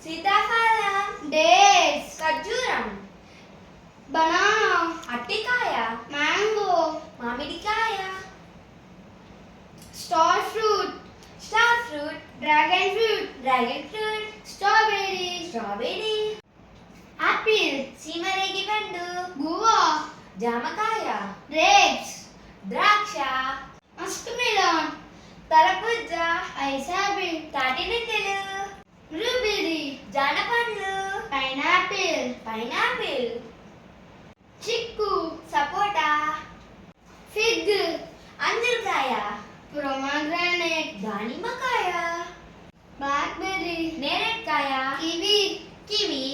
సీతాఫలం, డేట్స్, ఖర్జూరం, బనానా, అట్టికాయ, మ్యాంగో, మామిడికాయ, star fruit, star fruit, dragon fruit, dragon fruit, strawberry, strawberry, apple, సీమరేగి పండు, గువా, జామకాయ, గ్రేప్స్, ద్రాక్ష, మస్క్ మిలన్, తరబుజ్జ, ఐస్ యాపిల్, తాటినెట్టెలు, బ్లూబెర్రీ, జానపండ్లు, పైనాపిల్, పైనాపిల్, చిక్కు, సపోటా, ఫిగ్, అంజూరకాయ, పొమగ్రానేట్, దానిమ్మకాయ, బ్లాక్బెర్రీ, నేరేడుకాయ, కివి, కివి,